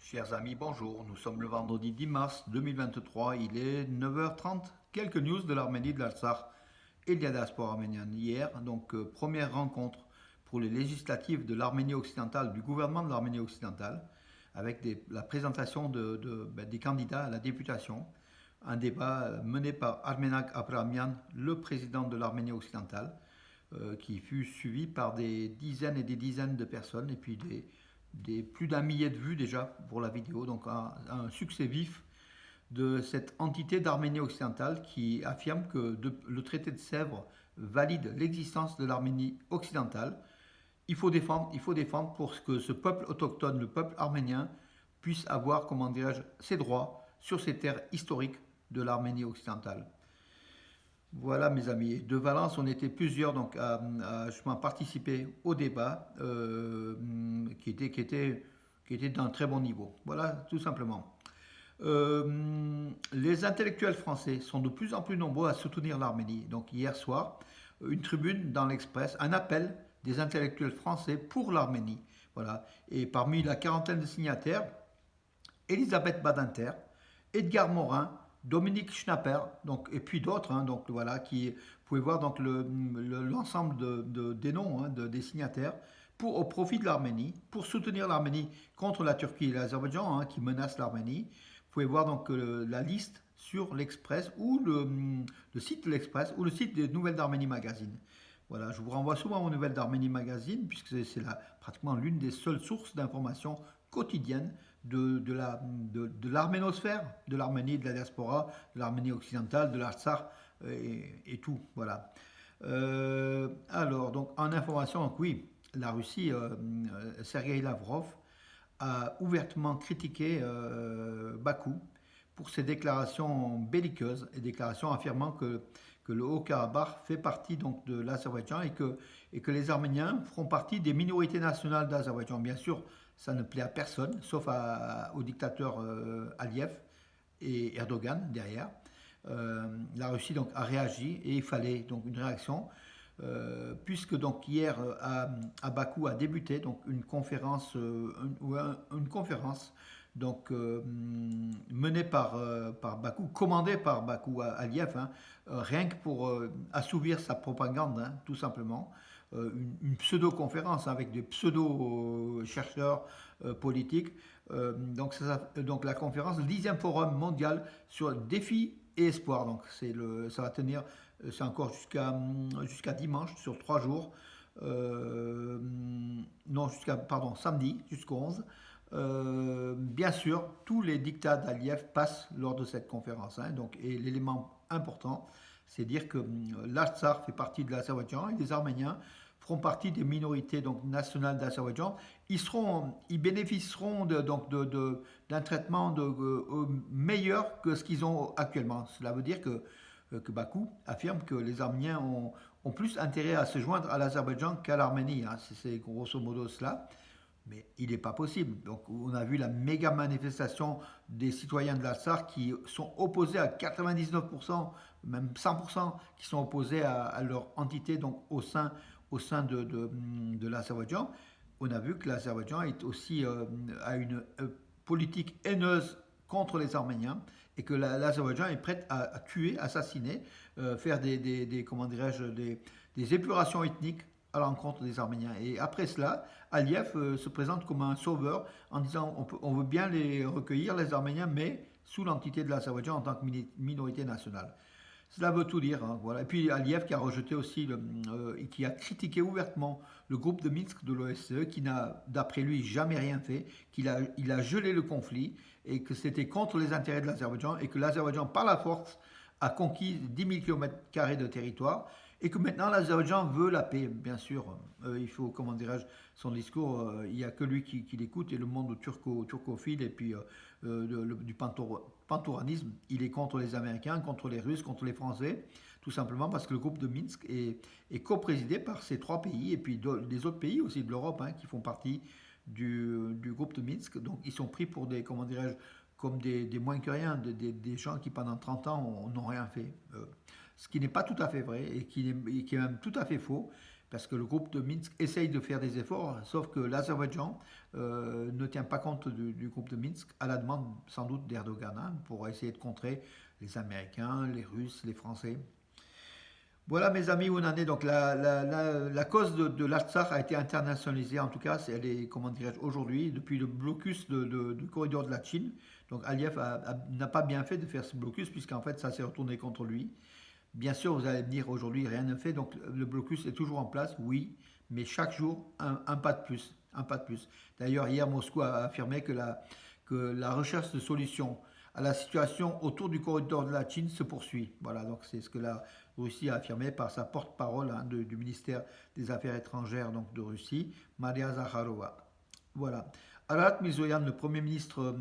Chers amis, bonjour. Nous sommes le vendredi 10 mars 2023. Il est 9h30. Quelques news de l'Arménie, de l'Artsakh et de la diaspora arménienne. Hier, première rencontre pour les législatives de l'Arménie occidentale, du gouvernement de l'Arménie occidentale, avec la présentation des candidats à la députation. Un débat mené par Armenak Abramian, le président de l'Arménie occidentale, qui fut suivi par des dizaines et des dizaines de personnes et puis plus d'un millier de vues déjà pour la vidéo. Donc un succès vif de cette entité d'Arménie occidentale qui affirme que le traité de Sèvres valide l'existence de l'Arménie occidentale. Il faut défendre pour que ce peuple autochtone, le peuple arménien, puisse avoir, comment dirais-je, ses droits sur ces terres historiques de l'Arménie occidentale. Voilà mes amis, de Valence on était plusieurs donc à participer au débat qui était d'un très bon niveau. Voilà tout simplement. Les intellectuels français sont de plus en plus nombreux à soutenir l'Arménie. Donc hier soir, une tribune dans l'Express, un appel des intellectuels français pour l'Arménie. Voilà. Et parmi la quarantaine de signataires, Elisabeth Badinter, Edgar Morin, Dominique Schnapper, donc, et puis d'autres, donc voilà, qui vous pouvez voir donc l'ensemble des noms des signataires au profit de l'Arménie, pour soutenir l'Arménie contre la Turquie et l'Azerbaïdjan qui menacent l'Arménie. Vous pouvez voir donc la liste sur l'Express ou le site de l'Express ou le site des Nouvelles d'Arménie Magazine. Voilà, je vous renvoie souvent aux Nouvelles d'Arménie Magazine puisque c'est pratiquement l'une des seules sources d'informations quotidiennes de l'arménosphère, de l'Arménie, de la diaspora, de l'Arménie occidentale, de l'Artsakh et tout. Voilà. Alors, donc en information, donc oui, la Russie, Sergei Lavrov a ouvertement critiqué Bakou pour ses déclarations belliqueuses et déclarations affirmant que le Haut-Karabakh fait partie donc de l'Azerbaïdjan et que les Arméniens feront partie des minorités nationales d'Azerbaïdjan. Bien sûr, ça ne plaît à personne, sauf au dictateur Aliyev et Erdogan derrière. La Russie donc a réagi et il fallait donc une réaction. Puisque donc hier à Bakou a débuté donc une conférence, une conférence donc menée par Bakou, commandée par Bakou Aliyev, rien que pour assouvir sa propagande, tout simplement. Une pseudo-conférence avec des pseudo-chercheurs politiques. Donc la conférence, le 10e forum mondial sur défis et espoir. Donc ça va tenir, c'est encore jusqu'à dimanche, sur 3 jours. Non, samedi, jusqu'au 11. Bien sûr, tous les dictats d'Aliyev passent lors de cette conférence. Et l'élément important, c'est dire que l'Artsakh fait partie de l'Azerbaïdjan et les Arméniens feront partie des minorités donc, nationales d'Azerbaïdjan. Ils bénéficieront d'un traitement meilleur que ce qu'ils ont actuellement. Cela veut dire que Bakou affirme que les Arméniens ont plus intérêt à se joindre à l'Azerbaïdjan qu'à l'Arménie. C'est grosso modo cela. Mais il n'est pas possible. Donc on a vu la méga manifestation des citoyens de l'Artsakh qui sont opposés à 99%, même 100%, qui sont opposés à leur entité donc au sein de l'Azerbaïdjan. On a vu que l'Azerbaïdjan est aussi a une politique haineuse contre les Arméniens et que l'Azerbaïdjan est prête à tuer, assassiner, faire comment dirais-je, des épurations ethniques à l'encontre des Arméniens. Et après cela, Aliyev se présente comme un sauveur en disant on veut bien les recueillir, les Arméniens, mais sous l'entité de l'Azerbaïdjan en tant que minorité nationale. Cela veut tout dire. Voilà. Et puis Aliyev qui a rejeté aussi, qui a critiqué ouvertement le groupe de Minsk de l'OSCE, qui n'a, d'après lui, jamais rien fait, il a gelé le conflit et que c'était contre les intérêts de l'Azerbaïdjan et que l'Azerbaïdjan, par la force, a conquis 10 000 km² de territoire et que maintenant l'Azerbaïdjan veut la paix, bien sûr. Il faut, comment dirais-je, son discours, il n'y a que lui qui l'écoute et le monde turcophile et puis du pantouranisme, il est contre les Américains, contre les Russes, contre les Français, tout simplement parce que le groupe de Minsk est coprésidé par ces 3 pays et puis des autres pays aussi de l'Europe qui font partie du groupe de Minsk. Donc ils sont pris pour comment dirais-je, comme des moins que rien, des gens qui pendant 30 ans n'ont rien fait. Ce qui n'est pas tout à fait vrai et qui est même tout à fait faux, parce que le groupe de Minsk essaye de faire des efforts, sauf que l'Azerbaïdjan ne tient pas compte du groupe de Minsk, à la demande sans doute d'Erdogan, hein, pour essayer de contrer les Américains, les Russes, les Français. Voilà mes amis où on en est. Donc la cause de l'Artsakh a été internationalisée, en tout cas, elle est, comment dirais-je, aujourd'hui, depuis le blocus du corridor de la Chine. Donc Aliyev n'a pas bien fait de faire ce blocus, puisqu'en fait ça s'est retourné contre lui. Bien sûr, vous allez me dire aujourd'hui rien ne fait, donc le blocus est toujours en place, oui, mais chaque jour un pas de plus, un pas de plus. D'ailleurs, hier, Moscou a affirmé que la recherche de solutions à la situation autour du corridor de la Chine se poursuit. Voilà, donc c'est ce que la Russie a affirmé par sa porte-parole, hein, du ministère des Affaires étrangères donc de Russie, Maria Zakharova. Voilà. Arat Mirzoyan, le premier ministre,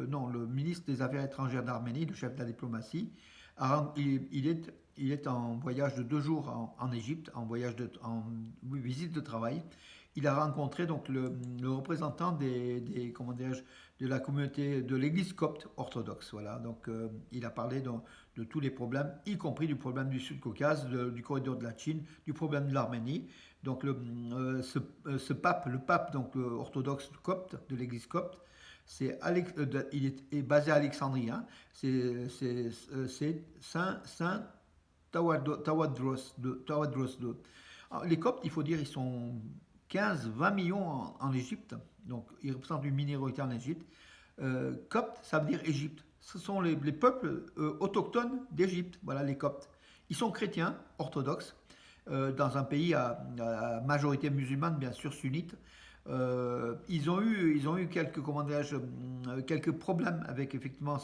non, le ministre des Affaires étrangères d'Arménie, le chef de la diplomatie, il est en voyage de 2 jours en Égypte, oui, visite de travail. Il a rencontré donc le représentant comment de la communauté de l'église copte orthodoxe. Voilà, donc il a parlé de tous les problèmes, y compris du problème du Sud-Caucase, du corridor de la Chine, du problème de l'Arménie. Donc ce pape, le pape donc orthodoxe copte de l'église copte, il est basé à Alexandrie, hein. C'est Saint Tawadros II. Les Coptes, il faut dire, ils sont 15-20 millions en Égypte, donc ils représentent une minorité en Égypte. Copte, ça veut dire Égypte. Ce sont les peuples autochtones d'Égypte, voilà les Coptes. Ils sont chrétiens, orthodoxes, dans un pays à majorité musulmane, bien sûr, sunnite. Ils ont eu quelques, quelques problèmes avec effectivement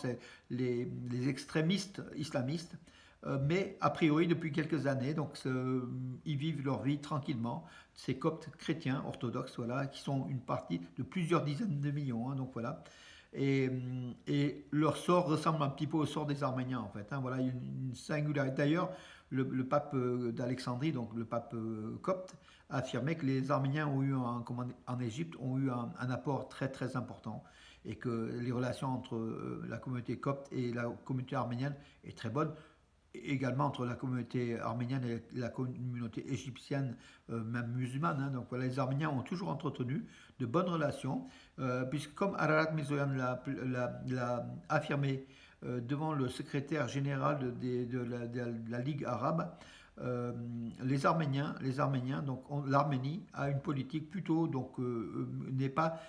les extrémistes islamistes, mais a priori depuis quelques années, donc ils vivent leur vie tranquillement. Ces Coptes chrétiens orthodoxes, voilà, qui sont une partie de plusieurs dizaines de millions, hein, donc voilà. Et leur sort ressemble un petit peu au sort des Arméniens en fait, hein, voilà, une singularité. D'ailleurs, le pape d'Alexandrie, donc le pape copte, a affirmé que les Arméniens ont eu en Égypte ont eu un apport très très important et que les relations entre la communauté copte et la communauté arménienne est très bonne, également entre la communauté arménienne et la communauté égyptienne, même musulmane, hein. Donc voilà, les Arméniens ont toujours entretenu de bonnes relations, puisque comme Ararat Mirzoyan l'a affirmé devant le secrétaire général de la Ligue arabe, les Arméniens, donc l'Arménie a une politique plutôt, donc n'est pas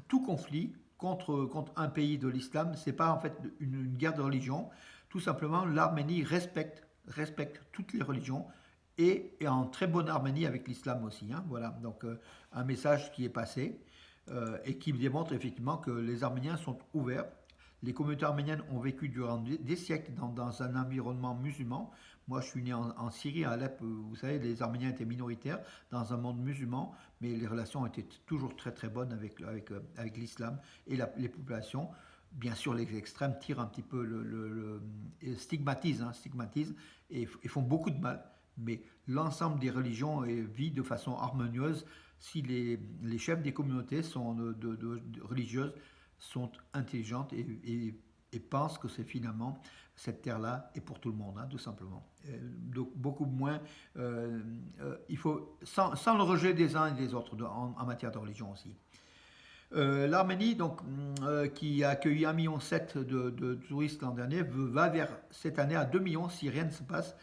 tout conflit contre un pays de l'islam, c'est pas en fait une guerre de religion. Tout simplement, l'Arménie respecte toutes les religions et est en très bonne harmonie avec l'islam aussi, hein. Voilà, donc un message qui est passé et qui démontre effectivement que les Arméniens sont ouverts. Les communautés arméniennes ont vécu durant des siècles dans un environnement musulman. Moi, je suis né en Syrie, à Alep, vous savez, les Arméniens étaient minoritaires dans un monde musulman, mais les relations étaient toujours très très bonnes avec l'islam et les populations. Bien sûr, les extrêmes tirent un petit peu stigmatisent et font beaucoup de mal. Mais l'ensemble des religions vit de façon harmonieuse si les chefs des communautés religieuses sont intelligentes et pensent que c'est finalement cette terre-là est pour tout le monde, hein, tout simplement. Donc beaucoup moins, il faut sans le rejet des uns et des autres en matière de religion aussi. L'Arménie, donc, qui a accueilli 1,7 million de touristes l'an dernier, va vers cette année à 2 millions si rien ne se passe,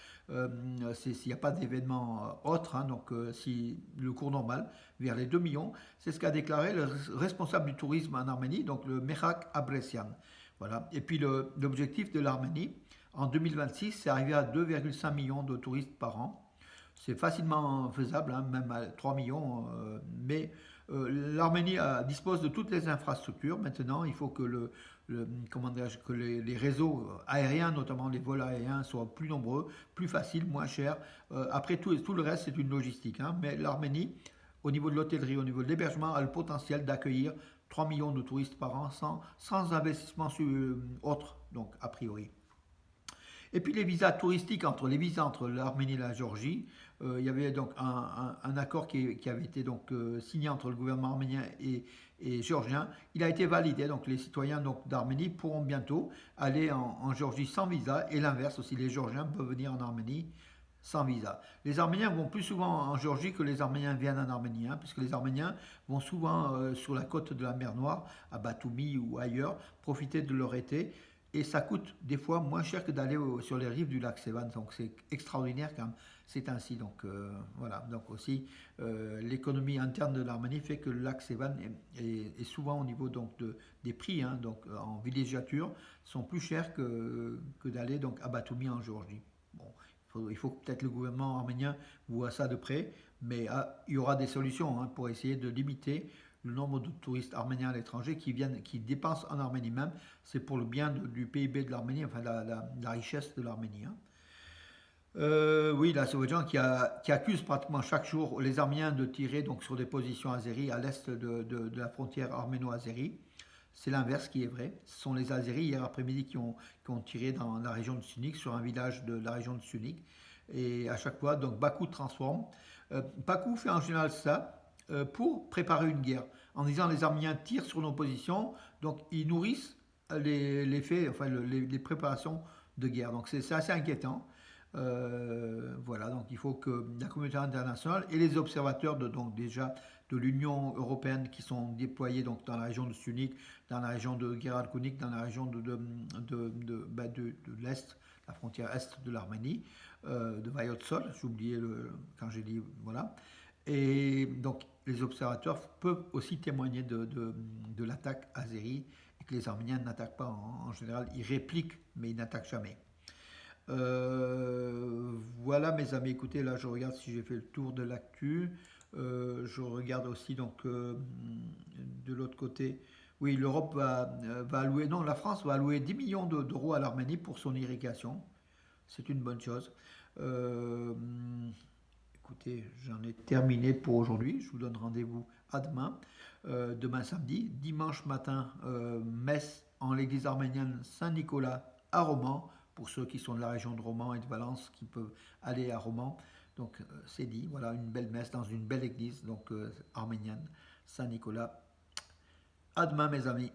s'il n'y a pas d'événement autre, hein, donc si le cours normal, vers les 2 millions. C'est ce qu'a déclaré le responsable du tourisme en Arménie, donc le Mehak Abresian. Voilà. Et puis l'objectif de l'Arménie, en 2026, c'est arriver à 2,5 millions de touristes par an. C'est facilement faisable, hein, même à 3 millions, mais l'Arménie dispose de toutes les infrastructures. Maintenant, il faut que que les réseaux aériens, notamment les vols aériens, soient plus nombreux, plus faciles, moins chers. Après, tout le reste, c'est une logistique, hein. Mais l'Arménie, au niveau de l'hôtellerie, au niveau de l'hébergement, a le potentiel d'accueillir 3 millions de touristes par an sans investissement autre, donc a priori. Et puis les visas touristiques, les visas entre l'Arménie et la Géorgie, il y avait donc un accord qui avait été donc signé entre le gouvernement arménien et géorgien. Il a été validé, donc les citoyens d'Arménie pourront bientôt aller en Géorgie sans visa et l'inverse aussi, les Géorgiens peuvent venir en Arménie sans visa. Les Arméniens vont plus souvent en Géorgie que les Arméniens viennent en Arménie, hein, puisque les Arméniens vont souvent sur la côte de la mer Noire, à Batumi ou ailleurs, profiter de leur été. Et ça coûte des fois moins cher que d'aller sur les rives du lac Sevan. Donc c'est extraordinaire quand c'est ainsi. Donc voilà. Donc aussi l'économie interne de l'Arménie fait que le lac Sevan est souvent au niveau donc des prix, hein, donc en villégiature sont plus chers que d'aller donc à Batumi en Géorgie. Bon, il faut que peut-être le gouvernement arménien voit ça de près, mais il y aura des solutions, hein, pour essayer de limiter le nombre de touristes arméniens à l'étranger qui viennent, qui dépensent en Arménie même. C'est pour le bien du PIB de l'Arménie, enfin la richesse de l'Arménie, hein. Oui, l'Azerbaïdjan qui accuse pratiquement chaque jour les Arméniens de tirer donc sur des positions azéries à l'est de la frontière arméno-azérie. C'est l'inverse qui est vrai. Ce sont les Azéris hier après-midi qui ont tiré dans la région de Sunik, sur un village de la région de Sunik. Et à chaque fois, donc Bakou transforme. Bakou fait en général ça pour préparer une guerre. En disant les Arméniens tirent sur nos positions, donc ils nourrissent les faits, enfin les préparations de guerre. Donc c'est assez inquiétant. Voilà, donc il faut que la communauté internationale et les observateurs donc déjà de l'Union européenne qui sont déployés donc dans la région de Sunik, dans la région de Geralkunik, dans la région de l'Est, la frontière Est de l'Arménie, de Vayotsol, j'ai oublié quand j'ai dit, voilà. Et donc les observateurs peuvent aussi témoigner de l'attaque azérie et que les Arméniens n'attaquent pas en général, ils répliquent mais ils n'attaquent jamais. Voilà mes amis, écoutez, là je regarde si j'ai fait le tour de l'actu. Je regarde aussi donc de l'autre côté. Oui, l'Europe va allouer, non, la France va allouer 10 millions d'euros à l'Arménie pour son irrigation. C'est une bonne chose. Euh, Écoutez, j'en ai terminé pour aujourd'hui. Je vous donne rendez-vous à demain, demain samedi. Dimanche matin, messe en l'église arménienne Saint-Nicolas à Romans, pour ceux qui sont de la région de Romans et de Valence, qui peuvent aller à Romans. Donc c'est dit, voilà, une belle messe dans une belle église donc arménienne Saint-Nicolas. À demain mes amis.